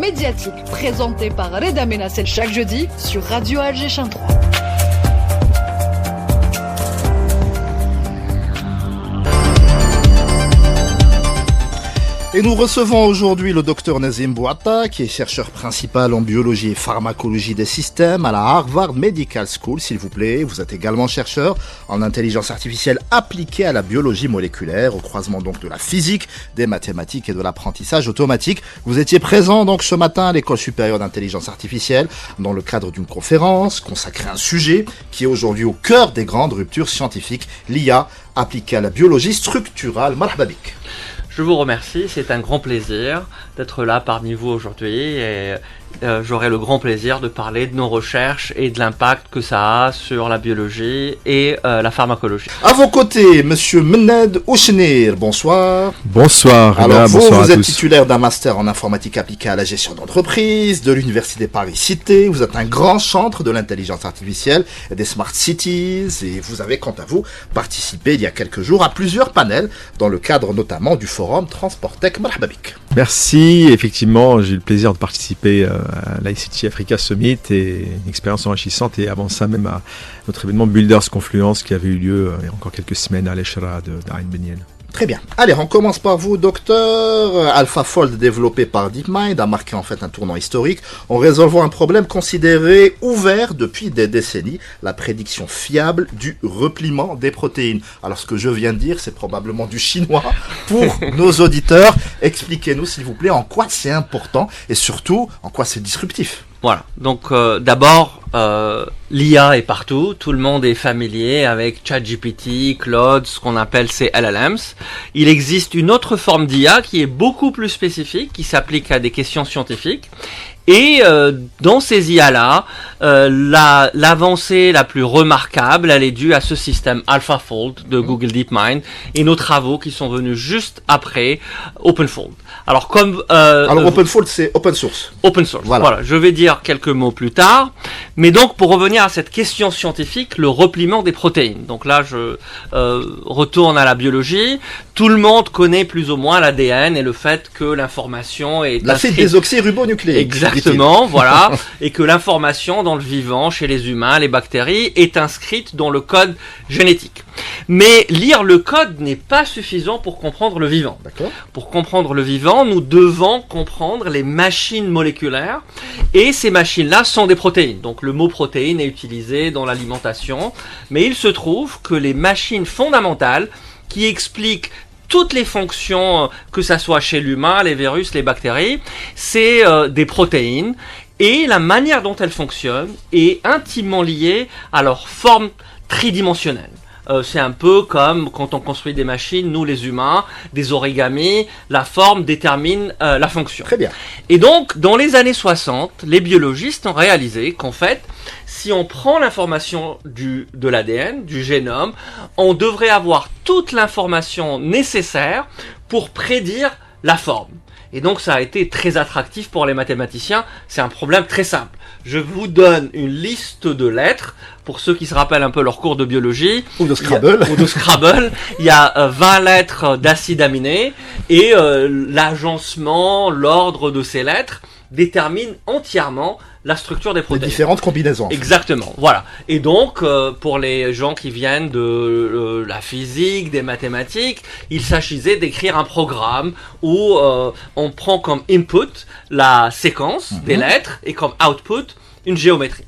médiatique présenté par Reda Menassel chaque jeudi sur Radio Alger 3. Et nous recevons aujourd'hui le docteur Nazim Bouatta, qui est chercheur principal en biologie et pharmacologie des systèmes à la Harvard Medical School, s'il vous plaît. Vous êtes également chercheur en intelligence artificielle appliquée à la biologie moléculaire, au croisement donc de la physique, des mathématiques et de l'apprentissage automatique. Vous étiez présent donc ce matin à l'École supérieure d'intelligence artificielle dans le cadre d'une conférence consacrée à un sujet qui est aujourd'hui au cœur des grandes ruptures scientifiques, l'IA appliquée à la biologie structurale. Marhaba bik. Je vous remercie, c'est un grand plaisir d'être là parmi vous aujourd'hui et j'aurai le grand plaisir de parler de nos recherches et de l'impact que ça a sur la biologie et la pharmacologie. À vos côtés, monsieur Mened Ouchenir, bonsoir. Bonsoir. Alors bonsoir vous à êtes tous. titulaire d'un master en informatique appliquée à la gestion d'entreprise de l'Université Paris-Cité. Vous êtes un grand chantre de l'intelligence artificielle et des smart cities et vous avez quant à vous participé il y a quelques jours à plusieurs panels dans le cadre notamment du forum Transportec. Marhaba bik. Merci. Effectivement, j'ai eu le plaisir de participer à l'ICT Africa Summit et une expérience enrichissante. Et avant ça, même à notre événement Builders Confluence qui avait eu lieu il y a encore quelques semaines à l'Eshra d'Ain Benyel. Très bien. Allez, on commence par vous, docteur. AlphaFold, développé par DeepMind, a marqué en fait un tournant historique en résolvant un problème considéré ouvert depuis des décennies, la prédiction fiable du repliement des protéines. Alors, ce que je viens de dire, c'est probablement du chinois pour nos auditeurs. Expliquez-nous, s'il vous plaît, en quoi c'est important et surtout, en quoi c'est disruptif. Voilà, donc d'abord, l'IA est partout, tout le monde est familier avec ChatGPT, Claude, ce qu'on appelle ces LLMs. Il existe une autre forme d'IA qui est beaucoup plus spécifique, qui s'applique à des questions scientifiques. Et dans ces IA-là, l'avancée la plus remarquable, elle est due à ce système AlphaFold de Google DeepMind et nos travaux qui sont venus juste après OpenFold. Alors OpenFold, c'est open source. Open source. Voilà, je vais dire quelques mots plus tard. Mais donc, pour revenir à cette question scientifique, le repliement des protéines. Donc là, je retourne à la biologie. Tout le monde connaît plus ou moins l'ADN et le fait que l'information est l'acide désoxyribonucléique. Exactement, voilà. Et que l'information dans le vivant, chez les humains, les bactéries, est inscrite dans le code génétique. Mais lire le code n'est pas suffisant pour comprendre le vivant. D'accord. Pour comprendre le vivant, nous devons comprendre les machines moléculaires. Et ces machines-là sont des protéines. Donc le mot protéine est utilisé dans l'alimentation. Mais il se trouve que les machines fondamentales qui expliquent toutes les fonctions, que ça soit chez l'humain, les virus, les bactéries, c'est des protéines. Et la manière dont elles fonctionnent est intimement liée à leur forme tridimensionnelle. C'est un peu comme quand on construit des machines, nous les humains, des origamis, la forme détermine la fonction. Très bien. Et donc, dans les années 60, les biologistes ont réalisé qu'en fait, si on prend l'information de l'ADN, du génome, on devrait avoir toute l'information nécessaire pour prédire la forme. Et donc ça a été très attractif pour les mathématiciens. C'est un problème très simple. Je vous donne une liste de lettres, pour ceux qui se rappellent un peu leur cours de biologie. Ou de Scrabble. Il y a 20 lettres d'acides aminés, et l'agencement, l'ordre de ces lettres détermine entièrement la structure des protéines. Les différentes combinaisons. Exactement, voilà. Et donc, pour les gens qui viennent de la physique, des mathématiques, il s'agissait d'écrire un programme où on prend comme input la séquence des lettres et comme output une géométrie.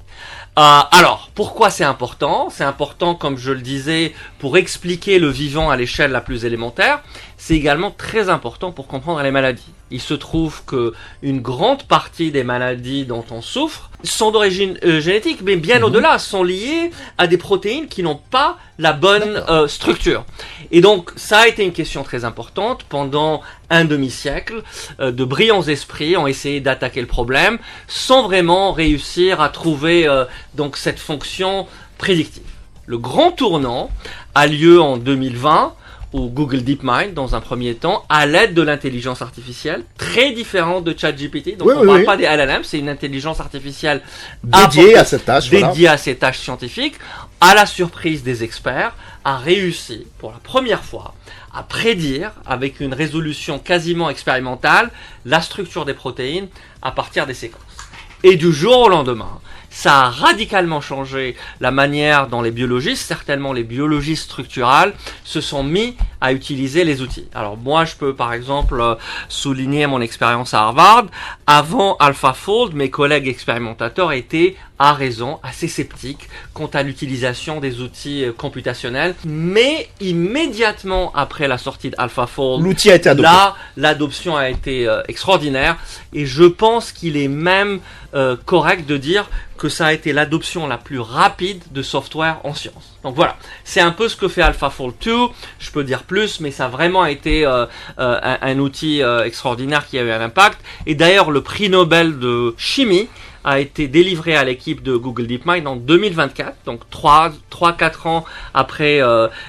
Alors, pourquoi c'est important ? C'est important, comme je le disais, pour expliquer le vivant à l'échelle la plus élémentaire. C'est également très important pour comprendre les maladies. Il se trouve que une grande partie des maladies dont on souffre sont d'origine génétique, mais bien au-delà, sont liées à des protéines qui n'ont pas la bonne structure. Et donc, ça a été une question très importante. Pendant un demi-siècle, de brillants esprits ont essayé d'attaquer le problème sans vraiment réussir à trouver donc cette fonction prédictive. Le grand tournant a lieu en 2020, ou Google DeepMind dans un premier temps, à l'aide de l'intelligence artificielle, très différente de ChatGPT. Donc on ne parle pas des LLM, c'est une intelligence artificielle dédiée à cette tâche. Dédiée à ces tâches scientifiques, à la surprise des experts, a réussi pour la première fois à prédire, avec une résolution quasiment expérimentale, la structure des protéines à partir des séquences. Et du jour au lendemain, ça a radicalement changé la manière dont les biologistes, certainement les biologistes structurales, se sont mis à utiliser les outils. Alors moi, je peux par exemple souligner mon expérience à Harvard. Avant AlphaFold, mes collègues expérimentateurs étaient, à raison, assez sceptiques quant à l'utilisation des outils computationnels. Mais immédiatement après la sortie d'AlphaFold, l'outil a été adopté. Là, l'adoption a été extraordinaire. Et je pense qu'il est même correct de dire que ça a été l'adoption la plus rapide de software en sciences. Donc voilà, c'est un peu ce que fait AlphaFold 2. Je peux dire plus, mais ça a vraiment été un outil extraordinaire qui a eu un impact. Et d'ailleurs, le prix Nobel de chimie a été délivré à l'équipe de Google DeepMind en 2024, donc 3-4 ans après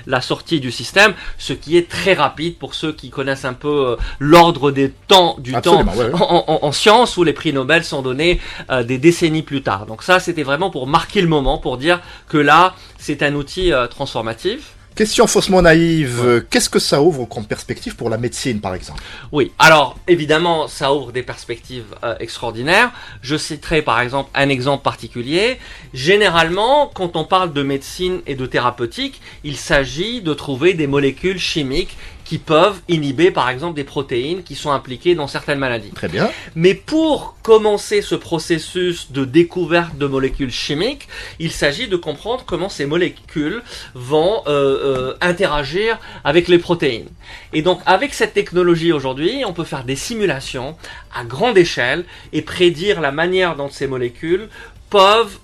la sortie du système, ce qui est très rapide pour ceux qui connaissent un peu l'ordre des temps du Absolument, temps ouais. en sciences, où les prix Nobel sont donnés des décennies plus tard. Donc ça, c'était vraiment pour marquer le moment, pour dire que là, c'est un outil transformatif. Question faussement naïve, qu'est-ce que ça ouvre comme perspective pour la médecine, par exemple? Oui, alors évidemment, ça ouvre des perspectives extraordinaires. Je citerai par exemple un exemple particulier. Généralement, quand on parle de médecine et de thérapeutique, il s'agit de trouver des molécules chimiques qui peuvent inhiber par exemple des protéines qui sont impliquées dans certaines maladies. Très bien. Mais pour commencer ce processus de découverte de molécules chimiques, il s'agit de comprendre comment ces molécules vont interagir avec les protéines. Et donc avec cette technologie aujourd'hui, on peut faire des simulations à grande échelle et prédire la manière dont ces molécules peuvent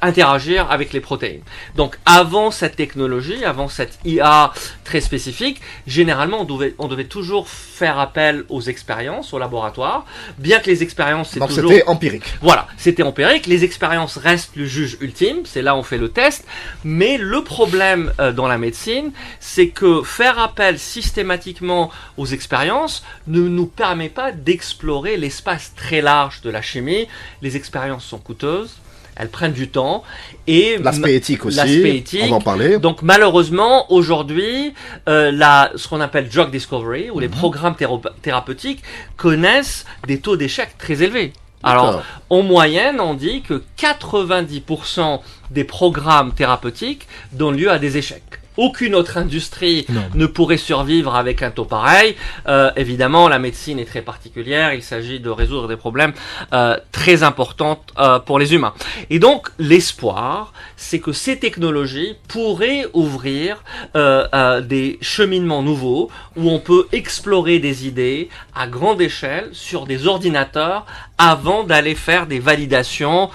interagir avec les protéines. Donc avant cette technologie, avant cette IA très spécifique, généralement on devait toujours faire appel aux expériences, au laboratoire, bien que les expériences donc c'était empirique. Voilà, c'était empirique, les expériences restent le juge ultime, c'est là où on fait le test, mais le problème dans la médecine, c'est que faire appel systématiquement aux expériences ne nous permet pas d'explorer l'espace très large de la chimie. Les expériences sont coûteuses, elles prennent du temps, et l'aspect éthique aussi, on va en parler. Donc malheureusement aujourd'hui ce qu'on appelle drug discovery, ou les programmes thérapeutiques connaissent des taux d'échec très élevés. Alors en moyenne on dit que 90% des programmes thérapeutiques donnent lieu à des échecs. Aucune autre industrie ne pourrait survivre avec un taux pareil. Évidemment, la médecine est très particulière. Il s'agit de résoudre des problèmes très importants pour les humains. Et donc, l'espoir, c'est que ces technologies pourraient ouvrir des cheminements nouveaux où on peut explorer des idées à grande échelle sur des ordinateurs avant d'aller faire des validations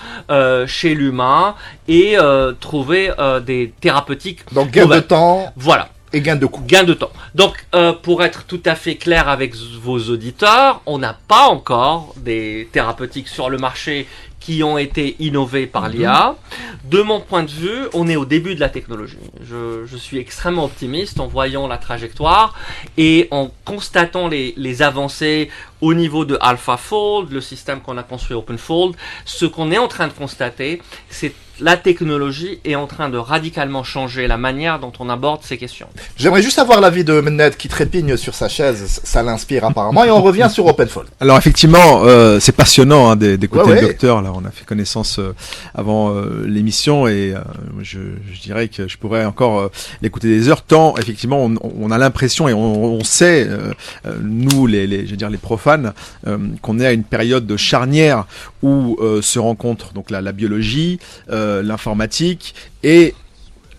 chez l'humain et trouver des thérapeutiques. Donc, gain de temps. Voilà. Et gain de coût. Gain de temps. Donc, pour être tout à fait clair avec vos auditeurs, on n'a pas encore des thérapeutiques sur le marché qui ont été innovés par l'IA. De mon point de vue, on est au début de la technologie. Je suis extrêmement optimiste en voyant la trajectoire et en constatant les avancées au niveau de AlphaFold, le système qu'on a construit OpenFold. Ce qu'on est en train de constater, c'est la technologie est en train de radicalement changer la manière dont on aborde ces questions. J'aimerais juste avoir l'avis de Menned qui trépigne sur sa chaise, ça l'inspire apparemment, et on revient sur OpenFold. Alors effectivement, c'est passionnant d'écouter le docteur. Là, on a fait connaissance avant l'émission et je dirais que je pourrais encore l'écouter des heures. Tant effectivement, on a l'impression et on sait, nous je veux dire les profanes, qu'on est à une période de charnière où se rencontrent donc la biologie, l'informatique, et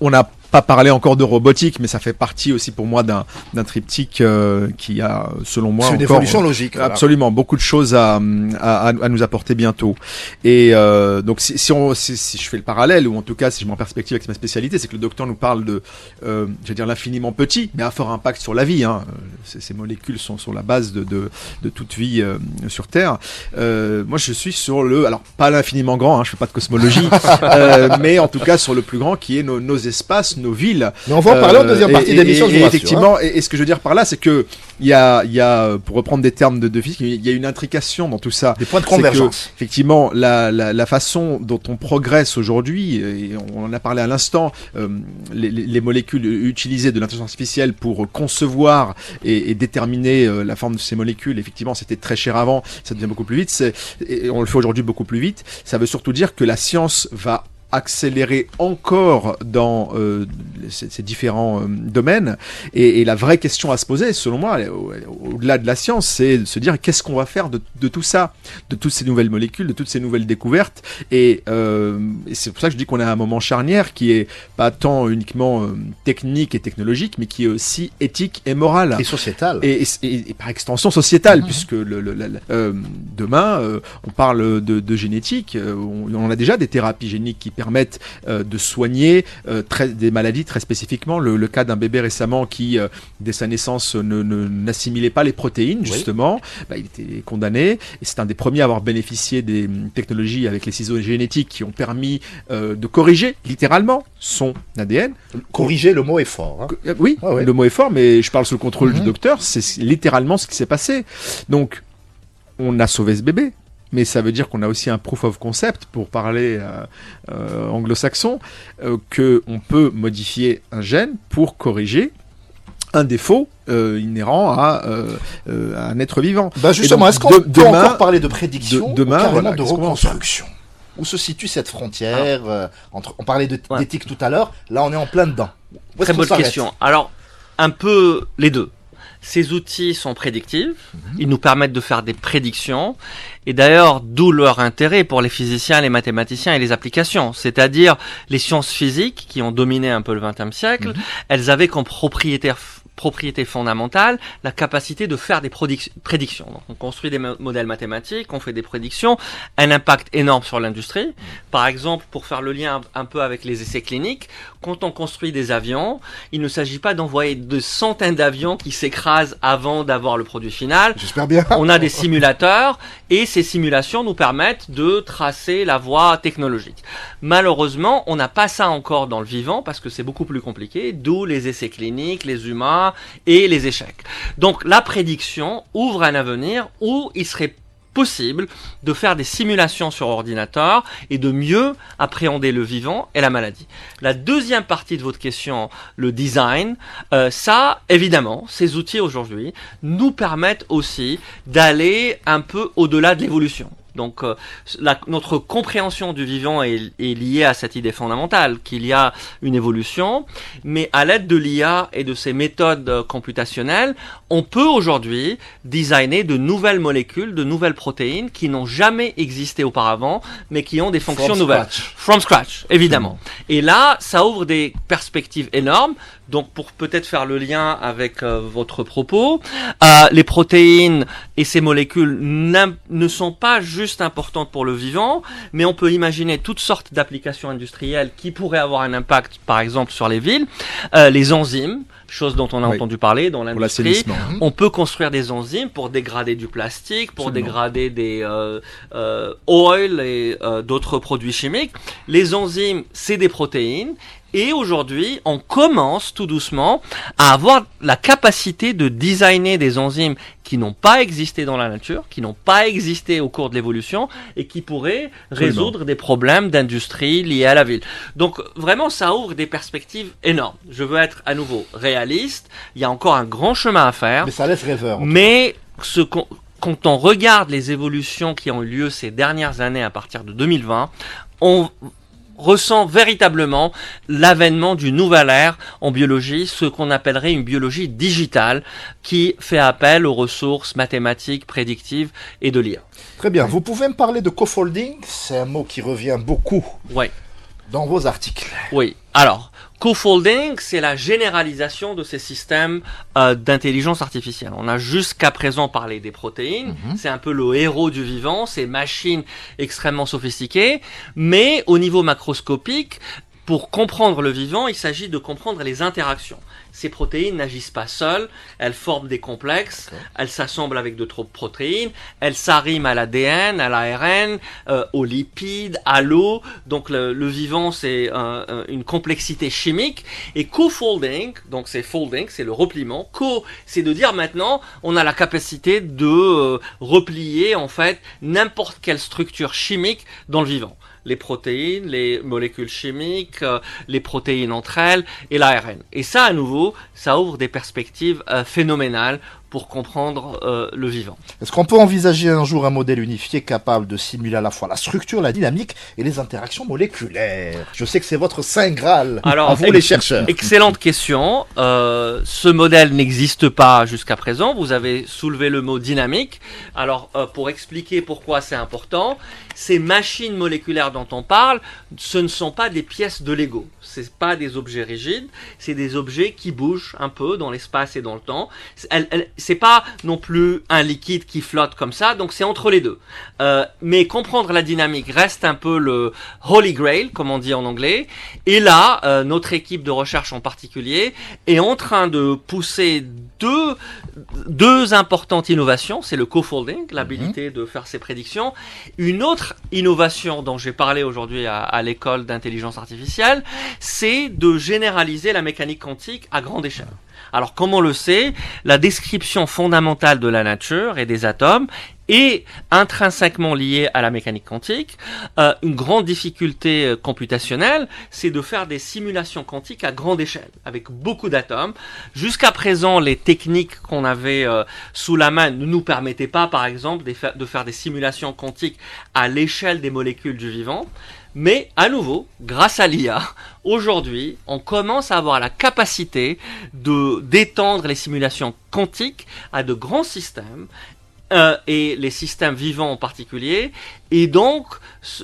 on n'a pas parlé encore de robotique, mais ça fait partie aussi pour moi d'un triptyque qui a, selon moi, c'est une évolution logique. Absolument, beaucoup de choses à nous apporter bientôt. Et donc si je fais le parallèle, ou en tout cas si je mets en perspective avec ma spécialité, c'est que le docteur nous parle de, je veux dire, l'infiniment petit, mais un fort impact sur la vie. Hein. Ces molécules sont la base de toute vie sur Terre. Moi, je suis sur alors pas l'infiniment grand, hein, je fais pas de cosmologie, mais en tout cas sur le plus grand, qui est nos espaces, traversent nos villes. Mais on va en parler en deuxième partie d'émission, je vous rassure, effectivement, et ce que je veux dire par là, c'est que il y a, pour reprendre des termes de physique, il y a une intrication dans tout ça. Des points de convergence. Effectivement, la façon dont on progresse aujourd'hui, et on en a parlé à l'instant, les molécules utilisées de l'intelligence artificielle pour concevoir et déterminer la forme de ces molécules, effectivement, c'était très cher avant, ça devient beaucoup plus vite, et on le fait aujourd'hui beaucoup plus vite. Ça veut surtout dire que la science va accélérer encore dans ces différents domaines, et la vraie question à se poser, selon moi, au-delà de la science, c'est de se dire qu'est-ce qu'on va faire de tout ça, de toutes ces nouvelles molécules, de toutes ces nouvelles découvertes, et c'est pour ça que je dis qu'on a un moment charnière qui est pas tant uniquement technique et technologique, mais qui est aussi éthique et moral et sociétal, et par extension sociétale, puisque demain on parle de génétique, on a déjà des thérapies géniques qui permettent de soigner des maladies très spécifiquement. Le cas d'un bébé récemment qui, dès sa naissance, n'assimilait pas les protéines, justement, il était condamné, et c'est un des premiers à avoir bénéficié des technologies avec les ciseaux génétiques qui ont permis de corriger littéralement son ADN. Corriger, le mot est fort. Oui, le mot est fort, mais je parle sous le contrôle du docteur, c'est littéralement ce qui s'est passé. Donc, on a sauvé ce bébé. Mais ça veut dire qu'on a aussi un proof of concept, pour parler anglo-saxon, qu'on peut modifier un gène pour corriger un défaut inhérent à un être vivant. Justement, est-ce qu'on peut encore parler de prédiction ou carrément de reconstruction ? Où se situe cette frontière entre... On parlait d'éthique tout à l'heure, là on est en plein dedans. Très bonne question. Alors, un peu les deux. Ces outils sont prédictifs, ils nous permettent de faire des prédictions, et d'ailleurs, d'où leur intérêt pour les physiciens, les mathématiciens et les applications. C'est-à-dire, les sciences physiques, qui ont dominé un peu le XXe siècle, elles avaient comme propriété fondamentale la capacité de faire des prédictions. Donc, on construit des modèles mathématiques, on fait des prédictions, un impact énorme sur l'industrie. Par exemple, pour faire le lien un peu avec les essais cliniques, quand on construit des avions, il ne s'agit pas d'envoyer de centaines d'avions qui s'écrasent avant d'avoir le produit final. J'espère bien. On a des simulateurs, et ces simulations nous permettent de tracer la voie technologique. Malheureusement, on n'a pas ça encore dans le vivant, parce que c'est beaucoup plus compliqué, d'où les essais cliniques, les humains et les échecs. Donc la prédiction ouvre un avenir où il serait possible de faire des simulations sur ordinateur et de mieux appréhender le vivant et la maladie. La deuxième partie de votre question, le design, ça, évidemment, ces outils aujourd'hui nous permettent aussi d'aller un peu au-delà de l'évolution. Donc notre compréhension du vivant est liée à cette idée fondamentale qu'il y a une évolution, mais à l'aide de l'IA et de ces méthodes computationnelles, on peut aujourd'hui designer de nouvelles molécules, de nouvelles protéines qui n'ont jamais existé auparavant, mais qui ont des fonctions nouvelles. From scratch, évidemment. Et là, ça ouvre des perspectives énormes. Donc pour peut-être faire le lien avec votre propos, les protéines et ces molécules ne sont pas juste importantes pour le vivant, mais on peut imaginer toutes sortes d'applications industrielles qui pourraient avoir un impact, par exemple, sur les villes. Les enzymes, chose dont on a entendu parler dans l'industrie. On peut construire des enzymes pour dégrader du plastique, pour dégrader des oils et d'autres produits chimiques. Les enzymes, c'est des protéines. Et aujourd'hui, on commence tout doucement à avoir la capacité de designer des enzymes qui n'ont pas existé dans la nature, qui n'ont pas existé au cours de l'évolution et qui pourraient résoudre des problèmes d'industrie liés à la ville. Donc vraiment, ça ouvre des perspectives énormes. Je veux être à nouveau réaliste. Il y a encore un grand chemin à faire. Mais ça laisse rêveur. Mais quand on regarde les évolutions qui ont eu lieu ces dernières années à partir de 2020, on ressent véritablement l'avènement d'une nouvelle ère en biologie, ce qu'on appellerait une biologie digitale qui fait appel aux ressources mathématiques, prédictives et de l'IA. Très bien. Vous pouvez me parler de co-folding? C'est un mot qui revient beaucoup dans vos articles. Oui. Alors, co-folding, c'est la généralisation de ces systèmes d'intelligence artificielle. On a jusqu'à présent parlé des protéines, c'est un peu le héros du vivant, ces machines extrêmement sophistiquées, mais au niveau macroscopique, pour comprendre le vivant, il s'agit de comprendre les interactions. ces protéines n'agissent pas seules, elles forment des complexes, elles s'assemblent avec d'autres protéines, elles s'arriment à l'ADN, à l'ARN, aux lipides, à l'eau. Donc le vivant, c'est une complexité chimique. Et co-folding, donc c'est folding, c'est le repliement. Co, c'est de dire maintenant, on a la capacité de replier en fait n'importe quelle structure chimique dans le vivant. Les protéines, les molécules chimiques, les protéines entre elles et l'ARN. Et ça, à nouveau, ça ouvre des perspectives phénoménales pour comprendre le vivant. Est-ce qu'on peut envisager un jour un modèle unifié capable de simuler à la fois la structure, la dynamique et les interactions moléculaires? Je sais que c'est votre saint Graal. Alors, à vous les chercheurs. Excellente question. Ce modèle n'existe pas jusqu'à présent. Vous avez soulevé le mot dynamique. Alors, pour expliquer pourquoi c'est important, ces machines moléculaires dont on parle, ce ne sont pas des pièces de Lego. C'est pas des objets rigides, c'est des objets qui bougent un peu dans l'espace et dans le temps. C'est pas non plus un liquide qui flotte comme ça, donc c'est entre les deux. Mais comprendre la dynamique reste un peu le holy grail, comme on dit en anglais. Et là, notre équipe de recherche en particulier est en train de pousser deux importantes innovations. C'est le co-folding, l'habilité de faire ses prédictions. Une autre innovation dont j'ai parlé aujourd'hui à l'école d'intelligence artificielle, c'est de généraliser la mécanique quantique à grande échelle. Alors, comme on le sait, la description fondamentale de la nature et des atomes est intrinsèquement liée à la mécanique quantique. Une grande difficulté computationnelle, c'est de faire des simulations quantiques à grande échelle, avec beaucoup d'atomes. Jusqu'à présent, les techniques qu'on avait sous la main ne nous permettaient pas, par exemple, de faire des simulations quantiques à l'échelle des molécules du vivant. Mais à nouveau, grâce à l'IA, aujourd'hui, on commence à avoir la capacité d'étendre les simulations quantiques à de grands systèmes, et les systèmes vivants en particulier. Et donc,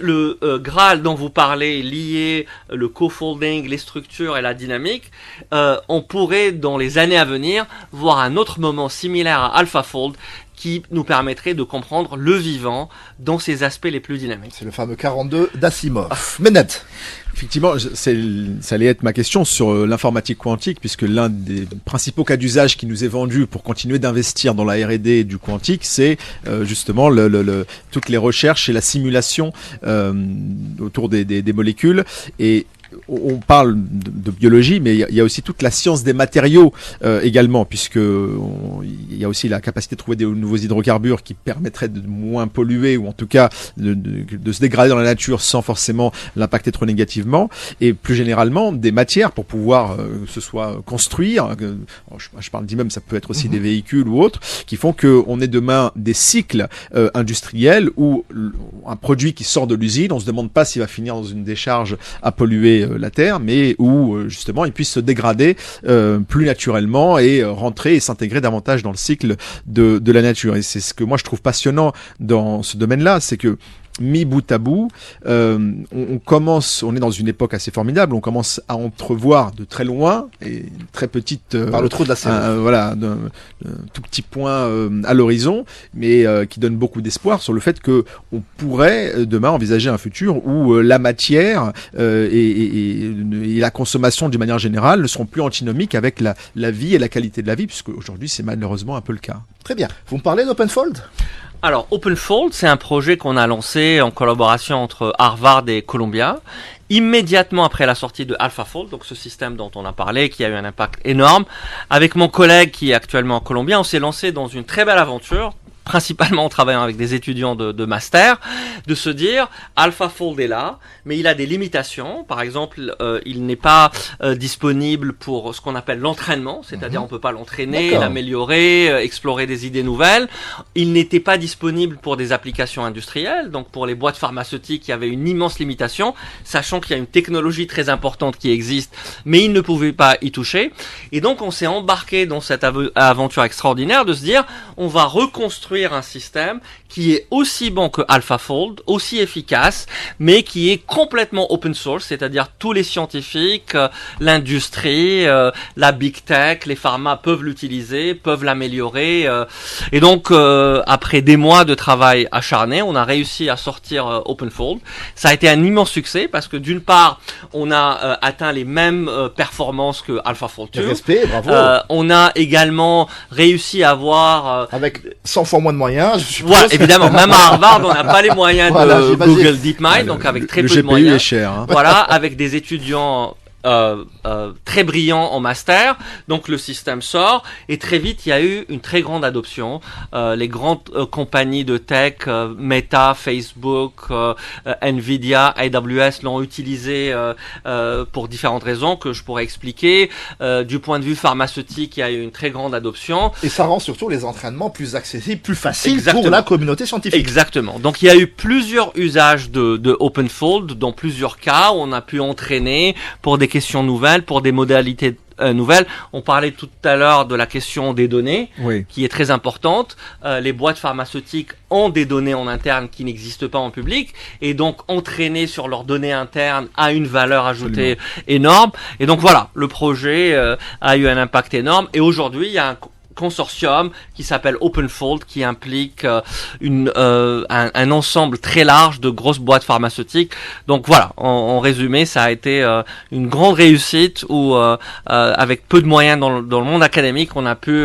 le Graal dont vous parlez, lié le co-folding, les structures et la dynamique, on pourrait, dans les années à venir, voir un autre moment similaire à AlphaFold qui nous permettrait de comprendre le vivant dans ses aspects les plus dynamiques. C'est le fameux 42 d'Asimov. Mehmet. Effectivement, ça allait être ma question sur l'informatique quantique, puisque l'un des principaux cas d'usage qui nous est vendu pour continuer d'investir dans la R&D du quantique, c'est justement toutes les recherches et la simulation autour des molécules. Et on parle de biologie, mais il y a aussi toute la science des matériaux également, puisque il y a aussi la capacité de trouver des nouveaux hydrocarbures qui permettraient de moins polluer, ou en tout cas de se dégrader dans la nature sans forcément l'impacter trop négativement, et plus généralement des matières pour pouvoir que ce soit construire, je parle d'immeubles, ça peut être aussi des véhicules ou autres, qui font qu'on ait demain des cycles industriels où un produit qui sort de l'usine, on se demande pas s'il va finir dans une décharge à polluer la Terre, mais où justement il puisse se dégrader plus naturellement et rentrer et s'intégrer davantage dans le cycle de la nature. Et c'est ce que moi je trouve passionnant dans ce domaine-là, c'est que mis bout à bout, on est dans une époque assez formidable, on commence à entrevoir de très loin, et une très petite... par le trou de la serre. Voilà, un tout petit point à l'horizon, mais qui donne beaucoup d'espoir sur le fait que on pourrait demain envisager un futur où la matière et la consommation d'une manière générale ne seront plus antinomiques avec la vie et la qualité de la vie, puisque aujourd'hui c'est malheureusement un peu le cas. Très bien. Vous me parlez d'OpenFold ? Alors, OpenFold, c'est un projet qu'on a lancé en collaboration entre Harvard et Columbia, immédiatement après la sortie de AlphaFold, donc ce système dont on a parlé, qui a eu un impact énorme. Avec mon collègue qui est actuellement à Columbia, on s'est lancé dans une très belle aventure, principalement en travaillant avec des étudiants de master, de se dire AlphaFold est là, mais il a des limitations. Par exemple, il n'est pas disponible pour ce qu'on appelle l'entraînement, c'est-à-dire on peut pas l'entraîner, l'améliorer, explorer des idées nouvelles. Il n'était pas disponible pour des applications industrielles, donc pour les boîtes pharmaceutiques, il y avait une immense limitation, sachant qu'il y a une technologie très importante qui existe, mais il ne pouvait pas y toucher. Et donc on s'est embarqué dans cette aventure extraordinaire de se dire, on va reconstruire construire un système qui est aussi bon que AlphaFold, aussi efficace, mais qui est complètement open source, c'est-à-dire tous les scientifiques, l'industrie, la big tech, les pharma peuvent l'utiliser, peuvent l'améliorer. Et donc, après des mois de travail acharné, on a réussi à sortir OpenFold. Ça a été un immense succès parce que d'une part, on a atteint les mêmes performances que AlphaFold 2. Respect, bravo. On a également réussi à avoir... avec 100 fois moins de moyens, je suppose. Ouais, évidemment, même à Harvard, on n'a pas les moyens de j'imagine. Google DeepMind, donc avec très le peu de GPU moyens. est cher. Hein. Voilà, avec des étudiants très brillants en master, donc le système sort et très vite il y a eu une très grande adoption. Les grandes compagnies de tech, Meta, Facebook, Nvidia, AWS l'ont utilisé pour différentes raisons que je pourrais expliquer. Du point de vue pharmaceutique, il y a eu une très grande adoption. Et ça rend surtout les entraînements plus accessibles, plus faciles Exactement. pour la communauté scientifique. Exactement. Donc il y a eu plusieurs usages de OpenFold dans plusieurs cas où on a pu entraîner pour des questions nouvelles, pour des modalités nouvelles. On parlait tout à l'heure de la question des données, Oui. qui est très importante. Les boîtes pharmaceutiques ont des données en interne qui n'existent pas en public, et donc entraîner sur leurs données internes a une valeur ajoutée énorme. Et donc voilà, le projet a eu un impact énorme. Et aujourd'hui, il y a un consortium qui s'appelle OpenFold, qui implique un ensemble très large de grosses boîtes pharmaceutiques. Donc voilà, en résumé, ça a été une grande réussite où avec peu de moyens dans le monde académique, on a pu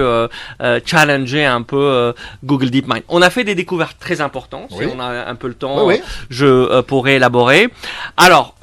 challenger un peu Google DeepMind. On a fait des découvertes très importantes, Oui. si on a un peu le temps, Oui. je pourrais élaborer. Alors,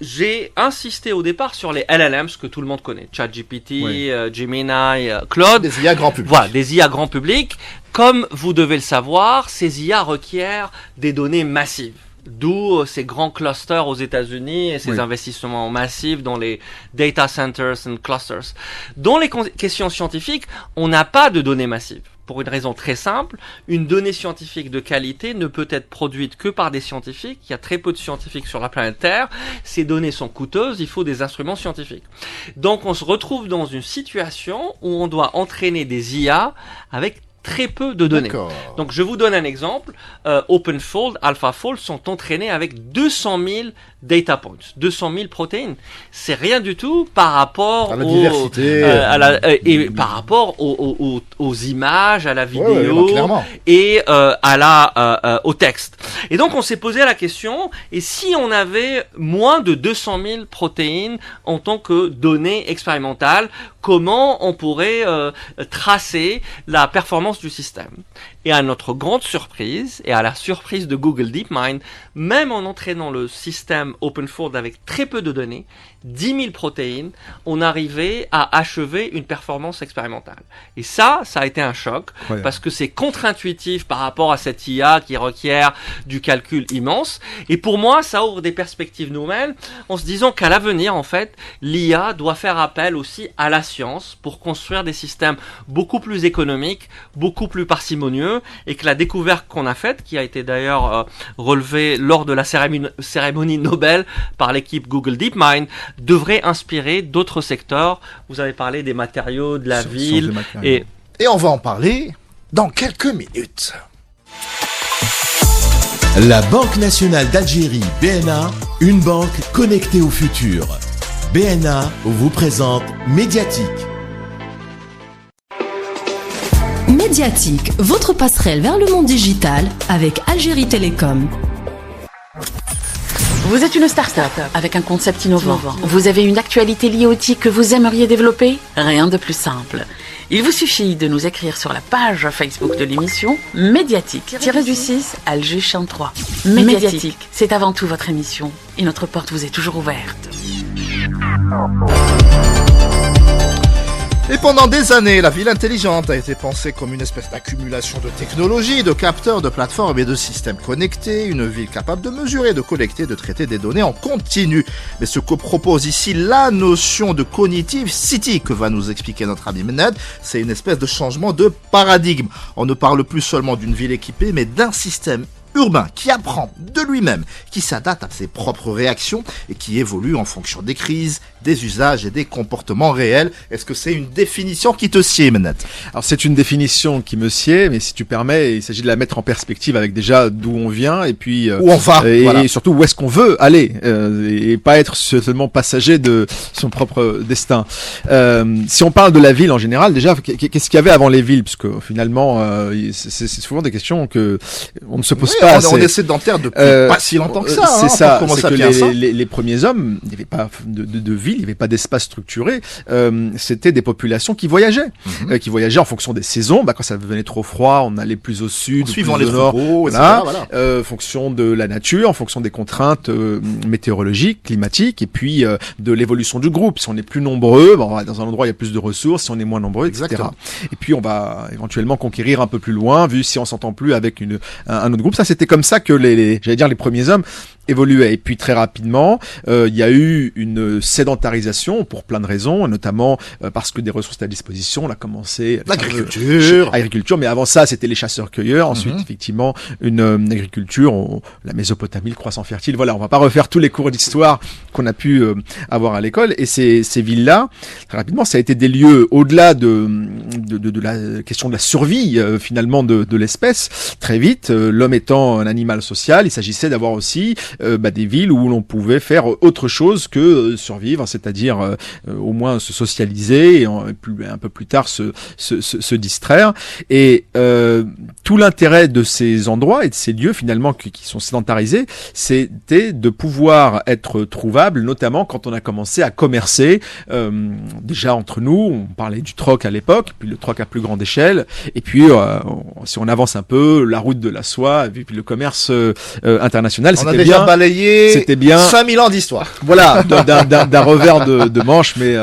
j'ai insisté au départ sur les LLMs que tout le monde connaît, ChatGPT, Oui. Gemini, Claude. Des IA grand public. Voilà, des IA grand public. Comme vous devez le savoir, ces IA requièrent des données massives. D'où ces grands clusters aux États-Unis et ces Oui. investissements massifs dans les data centers and clusters. Dans les questions scientifiques, on n'a pas de données massives. Pour une raison très simple, une donnée scientifique de qualité ne peut être produite que par des scientifiques. Il y a très peu de scientifiques sur la planète Terre. Ces données sont coûteuses, il faut des instruments scientifiques. Donc on se retrouve dans une situation où on doit entraîner des IA avec très peu de données. D'accord. Donc je vous donne un exemple. OpenFold, AlphaFold sont entraînés avec 200 000 data points, 200 000 protéines. C'est rien du tout par rapport À la diversité. et par rapport aux images, à la Ouais, ouais, vidéo clairement. et au texte. Et donc on s'est posé la question, et si on avait moins de 200 000 protéines en tant que données expérimentales, comment on pourrait tracer la performance du système? Et à notre grande surprise, et à la surprise de Google DeepMind, même en entraînant le système OpenFold avec très peu de données, 10 000 protéines, on arrivait à achever une performance expérimentale. Et ça a été un choc, Ouais. parce que c'est contre-intuitif par rapport à cette IA qui requiert du calcul immense. Et pour moi, ça ouvre des perspectives nouvelles, en se disant qu'à l'avenir, en fait, l'IA doit faire appel aussi à la science pour construire des systèmes beaucoup plus économiques, beaucoup plus parcimonieux, et que la découverte qu'on a faite, qui a été d'ailleurs relevée lors de la cérémonie Nobel par l'équipe Google DeepMind, devrait inspirer d'autres secteurs. Vous avez parlé des matériaux, de la Sciences ville, des matériaux. et Et on va en parler dans quelques minutes. La Banque nationale d'Algérie, BNA, une banque connectée au futur. BNA vous présente Médiatique. Médiatique, votre passerelle vers le monde digital avec Algérie Télécom. Vous êtes une start-up avec un concept innovant. Vous avez une actualité liée au TIC que vous aimeriez développer? Rien de plus simple. Il vous suffit de nous écrire sur la page Facebook de l'émission Médiatique-du-6 Alger Chien 3. Médiatique, c'est avant tout votre émission et notre porte vous est toujours ouverte. Et pendant des années, la ville intelligente a été pensée comme une espèce d'accumulation de technologies, de capteurs, de plateformes et de systèmes connectés, une ville capable de mesurer, de collecter, de traiter des données en continu. Mais ce que propose ici la notion de cognitive city que va nous expliquer notre ami Mened, c'est une espèce de changement de paradigme. On ne parle plus seulement d'une ville équipée, mais d'un système urbain qui apprend de lui-même, qui s'adapte à ses propres réactions et qui évolue en fonction des crises, des usages et des comportements réels. Est-ce que c'est une définition qui te sied, Menet? Alors c'est une définition qui me sied, mais si tu permets, il s'agit de la mettre en perspective avec déjà d'où on vient et puis où on va, et voilà. surtout où est-ce qu'on veut aller et pas être seulement passager de son propre destin. Si on parle de la ville en général, déjà qu'est-ce qu'il y avait avant les villes, parce que finalement c'est souvent des questions que on ne se pose pas. On essaie d'en taire depuis pas si longtemps que ça. C'est ça. C'est que les premiers hommes, il n'y avait pas de ville, il n'y avait pas d'espace structuré. C'était des populations qui voyageaient, qui voyageaient en fonction des saisons. Quand ça devenait trop froid, on allait plus au sud, suivant plus les au nord, troupeaux, voilà. etc. En fonction de la nature, en fonction des contraintes météorologiques, climatiques, et puis de l'évolution du groupe. Si on est plus nombreux, on va dans un endroit où il y a plus de ressources. Si on est moins nombreux, etc. Exactement. Et puis on va éventuellement conquérir un peu plus loin, vu si on s'entend plus avec un autre groupe. Ça, c'était comme ça que les premiers hommes évoluaient. Et puis très rapidement, il y a eu une sédentarisation pour plein de raisons, notamment parce que des ressources étaient à disposition. On a commencé l'agriculture, mais avant ça, c'était les chasseurs-cueilleurs. Ensuite, effectivement, une agriculture, la Mésopotamie, le croissant fertile. Voilà, on va pas refaire tous les cours d'histoire qu'on a pu avoir à l'école. Et ces villes-là, très rapidement, ça a été des lieux au-delà de la question de la survie finalement de l'espèce. Très vite, l'homme étant un animal social, il s'agissait d'avoir aussi des villes où l'on pouvait faire autre chose que survivre, c'est-à-dire au moins se socialiser et un peu plus tard se distraire. Et tout l'intérêt de ces endroits et de ces lieux finalement qui sont sédentarisés, c'était de pouvoir être trouvables, notamment quand on a commencé à commercer. Déjà entre nous, on parlait du troc à l'époque, puis le troc à plus grande échelle, et puis si on avance un peu, la route de la soie, et puis le commerce international, c'était bien. Balayé, c'était bien 5000 ans d'histoire. Voilà, d'un revers de manche, mais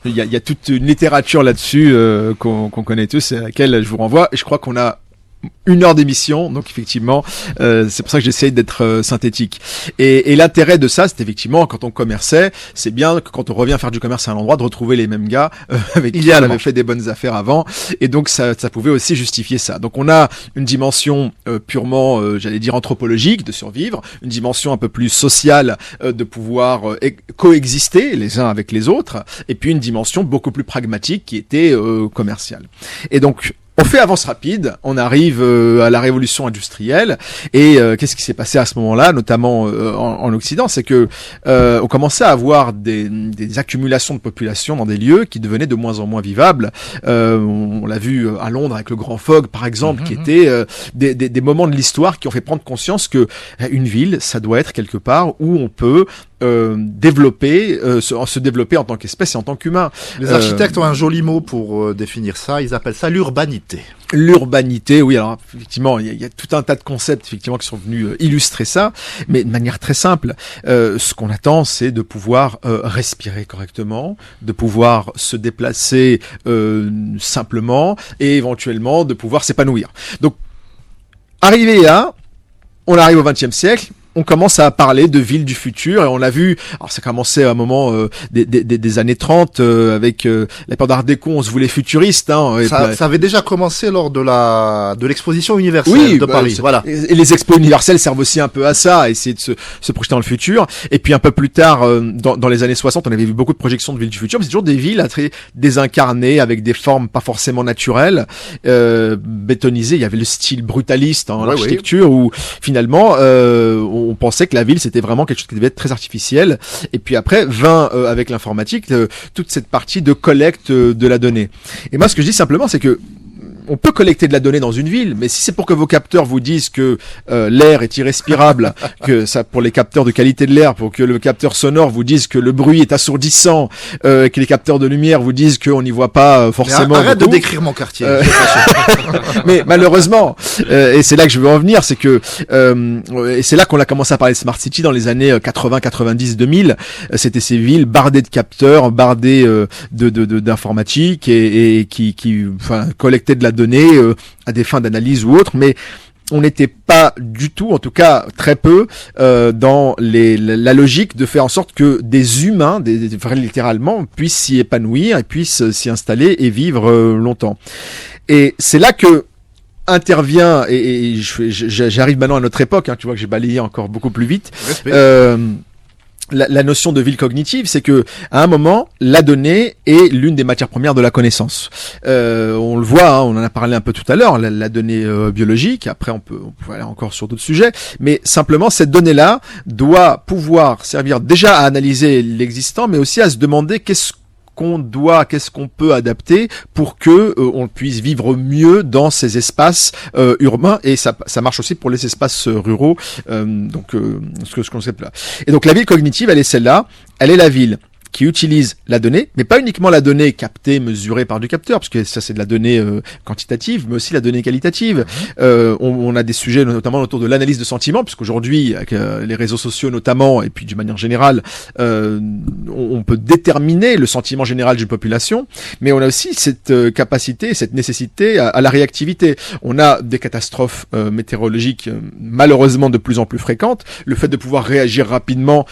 il y a toute une littérature là-dessus qu'on connaît tous et à laquelle je vous renvoie. Et je crois qu'on a 1 heure d'émission, donc effectivement, c'est pour ça que j'essaye d'être synthétique. Et l'intérêt de ça, c'est effectivement quand on commerçait, c'est bien que quand on revient faire du commerce à un endroit, de retrouver les mêmes gars avec qui on avait fait des bonnes affaires avant, et donc ça pouvait aussi justifier ça. Donc on a une dimension purement, j'allais dire anthropologique, de survivre, une dimension un peu plus sociale, de pouvoir coexister les uns avec les autres, et puis une dimension beaucoup plus pragmatique qui était commerciale. Et donc on fait avance rapide, on arrive à la révolution industrielle et qu'est-ce qui s'est passé à ce moment-là, notamment en Occident, c'est que on commençait à avoir des accumulations de population dans des lieux qui devenaient de moins en moins vivables. On l'a vu à Londres avec le Grand Fog, par exemple, qui étaient des moments de l'histoire qui ont fait prendre conscience que une ville, ça doit être quelque part où on peut se développer en tant qu'espèce et en tant qu'humain. Les architectes ont un joli mot pour définir ça, ils appellent ça l'urbanité. L'urbanité, oui, alors effectivement, il y a tout un tas de concepts effectivement qui sont venus illustrer ça, mais de manière très simple. Ce qu'on attend, c'est de pouvoir respirer correctement, de pouvoir se déplacer simplement et éventuellement de pouvoir s'épanouir. Donc, arrivé là, on arrive au XXe siècle. On commence à parler de villes du futur et on l'a vu, alors ça commençait à un moment des années 30 avec la période d'Art déco, on se voulait futuriste. Ça avait déjà commencé lors de l'exposition universelle de Paris. Voilà. Et les expos universelles servent aussi un peu à ça, à essayer de se projeter dans le futur. Et puis un peu plus tard, dans les années 60, on avait vu beaucoup de projections de villes du futur, mais c'est toujours des villes très désincarnées, avec des formes pas forcément naturelles, bétonisées. Il y avait le style brutaliste en architecture où finalement on pensait que la ville c'était vraiment quelque chose qui devait être très artificiel. Et puis après vint avec l'informatique toute cette partie de collecte de la donnée. Et moi ce que je dis simplement c'est que on peut collecter de la donnée dans une ville, mais si c'est pour que vos capteurs vous disent que l'air est irrespirable, que ça pour les capteurs de qualité de l'air, pour que le capteur sonore vous dise que le bruit est assourdissant, que les capteurs de lumière vous disent qu'on n'y voit pas forcément. Arrête de décrire mon quartier. Mais malheureusement, et c'est là que je veux en venir, c'est que et c'est là qu'on a commencé à parler de Smart City dans les années 80, 90, 2000. C'était ces villes bardées de capteurs, bardées d'informatique et qui collectaient de la donnée à des fins d'analyse ou autre, mais on n'était pas du tout, en tout cas très peu, dans la logique de faire en sorte que des humains, littéralement, puissent s'y épanouir et puissent s'y installer et vivre longtemps. Et c'est là que intervient, et j'arrive maintenant à notre époque, tu vois que j'ai balayé encore beaucoup plus vite, la notion de ville cognitive, c'est que à un moment, la donnée est l'une des matières premières de la connaissance. On le voit, on en a parlé un peu tout à l'heure, la donnée biologique. Après, on peut aller encore sur d'autres sujets, mais simplement cette donnée-là doit pouvoir servir déjà à analyser l'existant, mais aussi à se demander qu'est-ce qu'on peut adapter pour que on puisse vivre mieux dans ces espaces urbains, et ça marche aussi pour les espaces ruraux, ce concept-là. Et donc la ville cognitive, elle est celle-là, elle est la ville qui utilise la donnée, mais pas uniquement la donnée captée, mesurée par du capteur, parce que ça c'est de la donnée quantitative, mais aussi la donnée qualitative. On a des sujets notamment autour de l'analyse de sentiments, puisqu'aujourd'hui, avec les réseaux sociaux notamment, et puis d'une manière générale, on peut déterminer le sentiment général d'une population, mais on a aussi cette capacité, cette nécessité à la réactivité. On a des catastrophes météorologiques malheureusement de plus en plus fréquentes. Le fait de pouvoir réagir rapidement...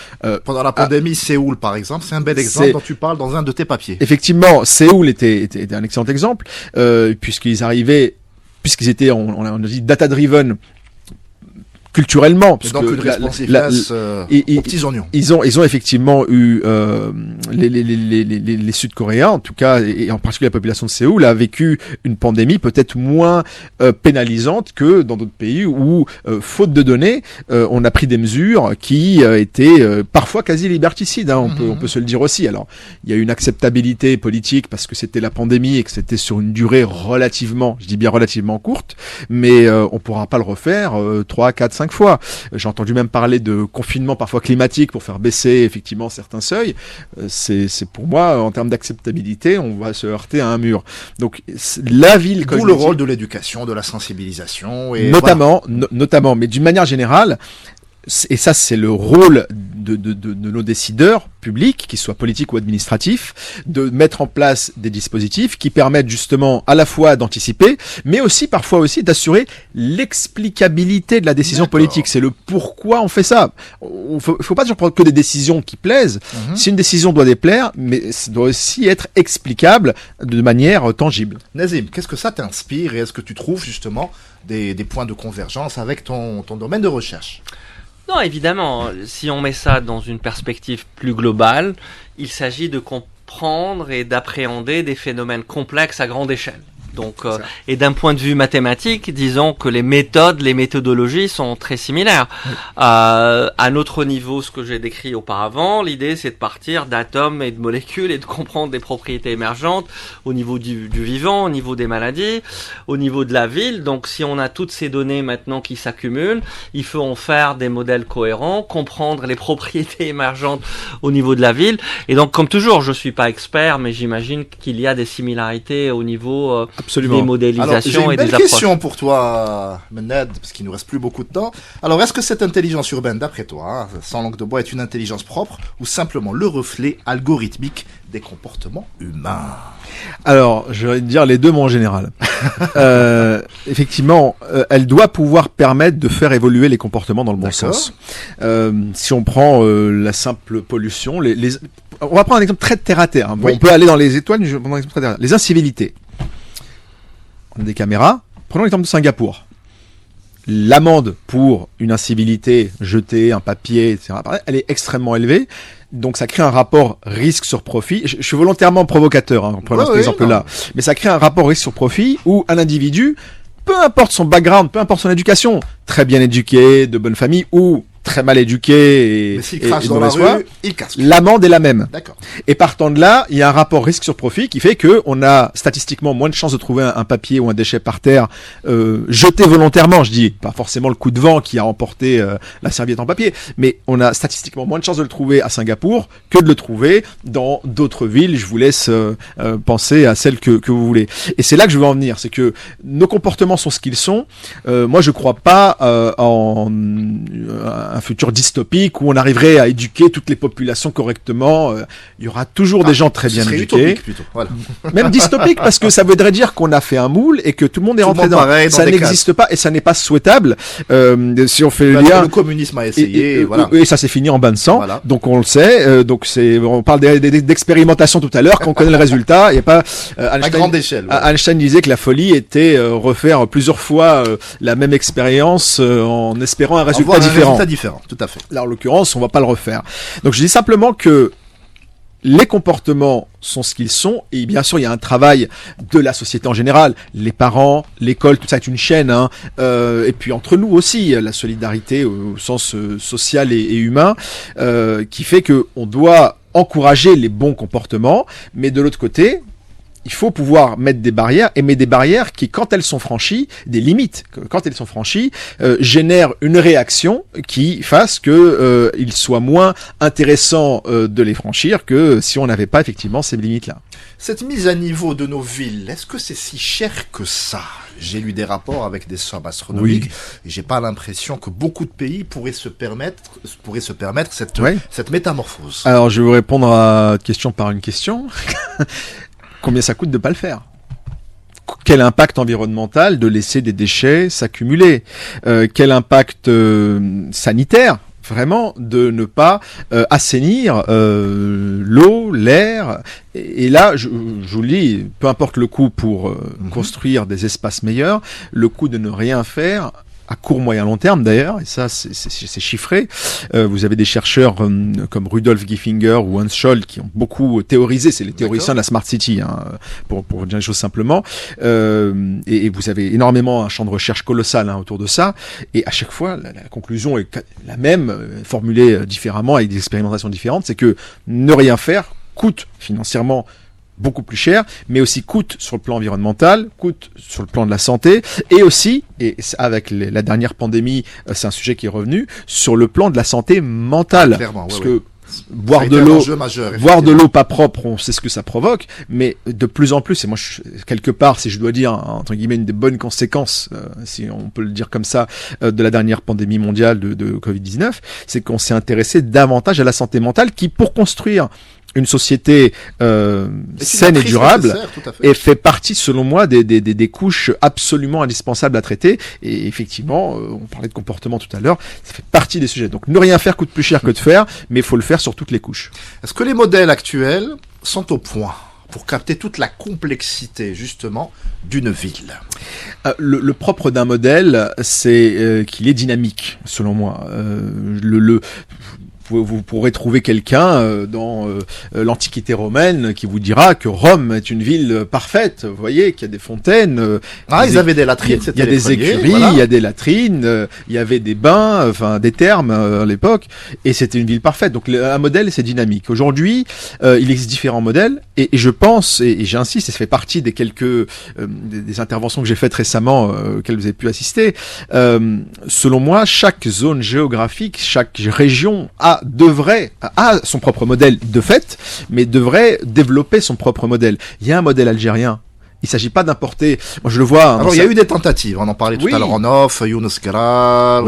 Pendant la pandémie, Séoul par exemple, c'est un bel exemple dont tu parles dans un de tes papiers. Effectivement, Séoul était un excellent exemple, puisqu'ils étaient, on a dit, data-driven culturellement, parce donc que une responsiveness aux petits oignons. Ils ont effectivement eu les Sud-Coréens, en tout cas, et en particulier la population de Séoul, a vécu une pandémie peut-être moins pénalisante que dans d'autres pays où, faute de données, on a pris des mesures qui étaient parfois quasi liberticides. On peut se le dire aussi. Alors, il y a eu une acceptabilité politique parce que c'était la pandémie et que c'était sur une durée relativement, je dis bien relativement courte, mais on pourra pas le refaire 3, 4, 5 fois. J'ai entendu même parler de confinement parfois climatique pour faire baisser effectivement certains seuils. C'est pour moi, en termes d'acceptabilité, on va se heurter à un mur. Donc la ville cognitive... D'où le rôle de l'éducation, de la sensibilisation. Et notamment, mais d'une manière générale, et ça c'est le rôle de nos décideurs publics, qu'ils soient politiques ou administratifs, de mettre en place des dispositifs qui permettent justement à la fois d'anticiper, mais aussi parfois aussi d'assurer l'explicabilité de la décision politique. C'est le pourquoi on fait ça. Il faut pas toujours prendre que des décisions qui plaisent. Si une décision doit déplaire, mais ça doit aussi être explicable de manière tangible. Nazim, qu'est-ce que ça t'inspire et est-ce que tu trouves justement des points de convergence avec ton domaine de recherche ? Non, évidemment, si on met ça dans une perspective plus globale, il s'agit de comprendre et d'appréhender des phénomènes complexes à grande échelle. Donc, et d'un point de vue mathématique, disons que les méthodologies sont très similaires. Oui. À notre niveau, ce que j'ai décrit auparavant, l'idée c'est de partir d'atomes et de molécules et de comprendre des propriétés émergentes au niveau du vivant, au niveau des maladies, au niveau de la ville. Donc si on a toutes ces données maintenant qui s'accumulent, il faut en faire des modèles cohérents, comprendre les propriétés émergentes au niveau de la ville. Et donc comme toujours, je suis pas expert, mais j'imagine qu'il y a des similarités au niveau Absolument. Des modélisations et des approches. J'ai une belle question pour toi, Mened, parce qu'il nous reste plus beaucoup de temps. Alors, est-ce que cette intelligence urbaine, d'après toi, sans langue de bois, est une intelligence propre ou simplement le reflet algorithmique des comportements humains ? Alors, je vais dire les deux, mais en général. Effectivement, elle doit pouvoir permettre de faire évoluer les comportements dans le bon sens. Si on prend la simple pollution, on va prendre un exemple très terre à terre. Bon, oui. On peut aller dans les étoiles, mais je vais prendre un exemple très terre à terre. Les incivilités. On a des caméras. Prenons l'exemple de Singapour. L'amende pour une incivilité, jeter un papier, etc., elle est extrêmement élevée. Donc ça crée un rapport risque sur profit. Je suis volontairement provocateur en prenant cet exemple-là. Mais ça crée un rapport risque sur profit où un individu, peu importe son background, peu importe son éducation, très bien éduqué, de bonne famille, ou très mal éduqué et de mauvaise foi, il casse. L'amende est la même. D'accord. Et partant de là, il y a un rapport risque sur profit qui fait que on a statistiquement moins de chances de trouver un papier ou un déchet par terre jeté volontairement. Je dis pas forcément le coup de vent qui a emporté la serviette en papier, mais on a statistiquement moins de chances de le trouver à Singapour que de le trouver dans d'autres villes. Je vous laisse penser à celle que vous voulez. Et c'est là que je veux en venir, c'est que nos comportements sont ce qu'ils sont. Moi, je crois pas en un futur dystopique où on arriverait à éduquer toutes les populations correctement. Il y aura toujours des gens très bien éduqués. Plutôt. Voilà. Même dystopique, parce que ça voudrait dire qu'on a fait un moule et que tout le monde est rentré dedans. Ça n'existe pas et ça n'est pas souhaitable. Si on fait le lien, le communisme a essayé. Et ça s'est fini en bain de sang. Voilà. Donc on le sait. On parle d'expérimentation tout à l'heure. Quand on connaît le résultat, il n'y a pas. À grande échelle. Ouais. Einstein disait que la folie était refaire plusieurs fois la même expérience en espérant un résultat différent. Tout à fait. Là, en l'occurrence, on va pas le refaire. Donc, je dis simplement que les comportements sont ce qu'ils sont, et bien sûr, il y a un travail de la société en général, les parents, l'école, tout ça est une chaîne, hein, et puis entre nous aussi, la solidarité au sens social et humain, qui fait que on doit encourager les bons comportements, mais de l'autre côté, il faut pouvoir mettre des barrières, et mettre des barrières qui, quand elles sont franchies, des limites, quand elles sont franchies, génèrent une réaction qui fasse que il soit moins intéressant de les franchir que si on n'avait pas effectivement ces limites-là. Cette mise à niveau de nos villes, est-ce que c'est si cher que ça ? J'ai lu des rapports avec des sommes astronomiques, et j'ai pas l'impression que beaucoup de pays pourraient se permettre cette métamorphose. Alors, je vais vous répondre à votre question par une question. Combien ça coûte de pas le faire ? Quel impact environnemental de laisser des déchets s'accumuler ? Quel impact sanitaire ? Vraiment de ne pas assainir l'eau, l'air. Et là, je vous le dis, peu importe le coût pour construire des espaces meilleurs, le coût de ne rien faire, à court, moyen, long terme d'ailleurs, et ça c'est chiffré. Vous avez des chercheurs comme Rudolf Giffinger ou Hans Scholl qui ont beaucoup théorisé, c'est les théoriciens de la Smart City, hein, pour dire les choses simplement. Et vous avez énormément un champ de recherche colossal autour de ça, et à chaque fois la conclusion est la même, formulée différemment avec des expérimentations différentes, c'est que ne rien faire coûte financièrement beaucoup plus cher, mais aussi coûte sur le plan environnemental, coûte sur le plan de la santé, et aussi, et avec la dernière pandémie, c'est un sujet qui est revenu, sur le plan de la santé mentale. Clairement, parce que boire de l'eau pas propre, on sait ce que ça provoque, mais de plus en plus, et moi quelque part, si je dois dire entre guillemets une des bonnes conséquences, si on peut le dire comme ça, de la dernière pandémie mondiale de Covid-19, c'est qu'on s'est intéressé davantage à la santé mentale, qui pour construire une société saine et durable et fait partie, selon moi, des couches absolument indispensables à traiter. Et effectivement, on parlait de comportement tout à l'heure, ça fait partie des sujets. Donc ne rien faire coûte plus cher que de faire, mais il faut le faire sur toutes les couches. Est-ce que les modèles actuels sont au point pour capter toute la complexité, justement, d'une ville ? Le propre d'un modèle, c'est qu'il est dynamique, selon moi. Vous pourrez trouver quelqu'un dans l'Antiquité romaine qui vous dira que Rome est une ville parfaite, vous voyez, qu'il y a des fontaines. Ils avaient des latrines, il y a des écuries, voilà. Il y a des latrines, il y avait des bains, enfin des thermes à l'époque, et c'était une ville parfaite. Donc un modèle, c'est dynamique. Aujourd'hui, il existe différents modèles, et je pense, et j'insiste, et ça fait partie des quelques des interventions que j'ai faites récemment, auxquelles vous avez pu assister. Selon moi, chaque zone géographique, chaque région a son propre modèle de fait, mais devrait développer son propre modèle. Il y a un modèle algérien. Il s'agit pas d'importer. Moi, je le vois. Alors, il y a eu des tentatives. On en parlait tout à l'heure en off. Younes Grar,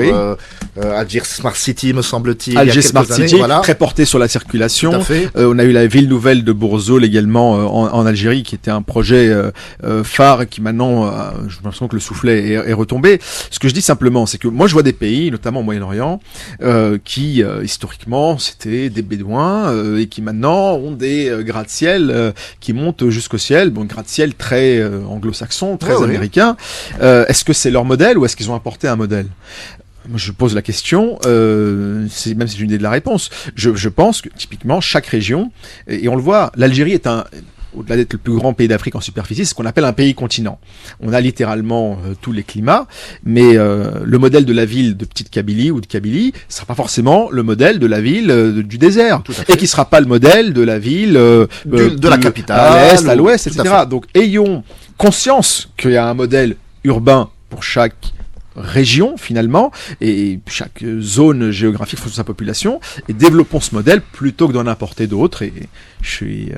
Alger Smart City, me semble-t-il. Alger Smart City, voilà. Très porté sur la circulation. Tout à fait. On a eu la ville nouvelle de Bourzoul également en Algérie, qui était un projet phare et qui maintenant, j'ai l'impression que le soufflet est retombé. Ce que je dis simplement, c'est que moi, je vois des pays, notamment au Moyen-Orient, qui historiquement c'était des Bédouins et qui maintenant ont des gratte-ciel qui montent jusqu'au ciel. Bon, gratte-ciel très anglo-saxon, très américain. Est-ce que c'est leur modèle ou est-ce qu'ils ont apporté un modèle ? Moi, je pose la question, c'est une idée de la réponse. Je pense que typiquement chaque région, et on le voit, l'Algérie est au-delà d'être le plus grand pays d'Afrique en superficie, c'est ce qu'on appelle un pays-continent. On a littéralement tous les climats, mais le modèle de la ville de Petite Kabylie ou de Kabylie ne sera pas forcément le modèle de la ville du désert, et qui ne sera pas le modèle de la ville de la capitale, à l'est, à l'ouest, etc. Donc ayons conscience qu'il y a un modèle urbain pour chaque région finalement, et chaque zone géographique fonction de sa population, et développons ce modèle plutôt que d'en importer d'autres. Et je suis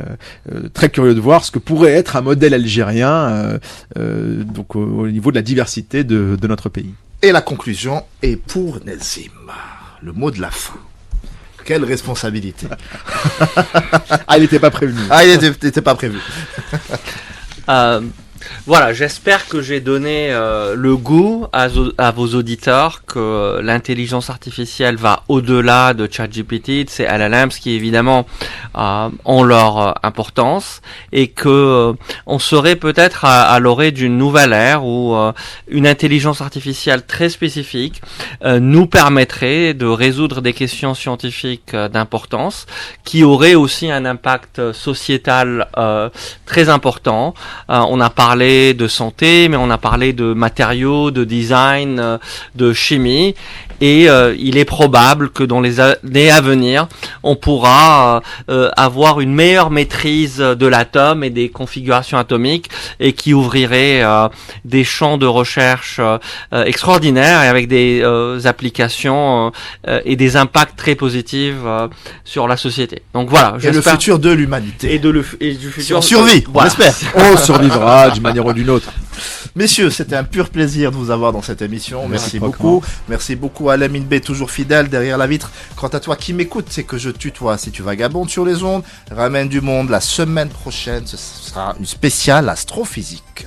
très curieux de voir ce que pourrait être un modèle algérien donc au niveau de la diversité de notre pays. Et la conclusion est pour Nazim. le mot de la fin. Quelle responsabilité. Ah, il n'était pas prévenu. Ah, il n'était pas prévu. Voilà, j'espère que j'ai donné le goût à vos auditeurs que l'intelligence artificielle va au-delà de ChatGPT, de ces LLMs qui évidemment ont leur importance, et que on serait peut-être à l'orée d'une nouvelle ère où une intelligence artificielle très spécifique nous permettrait de résoudre des questions scientifiques d'importance qui auraient aussi un impact sociétal très important. On a parlé de santé, mais on a parlé de matériaux, de design, de chimie, et il est probable que dans les années à venir, on pourra avoir une meilleure maîtrise de l'atome et des configurations atomiques, et qui ouvrirait des champs de recherche extraordinaires, et avec des applications et des impacts très positifs sur la société. Donc voilà, et le futur de l'humanité. Et du futur. Si on survit, on voilà. espère. On survivra d'une manière ou d'une autre. Messieurs, c'était un pur plaisir de vous avoir dans cette émission. Merci beaucoup. Merci beaucoup à Alain Minbé, toujours fidèle derrière la vitre. Quant à toi qui m'écoute, c'est que je tutoie. Si tu vagabondes sur les ondes, ramène du monde. La semaine prochaine, ce sera une spéciale astrophysique.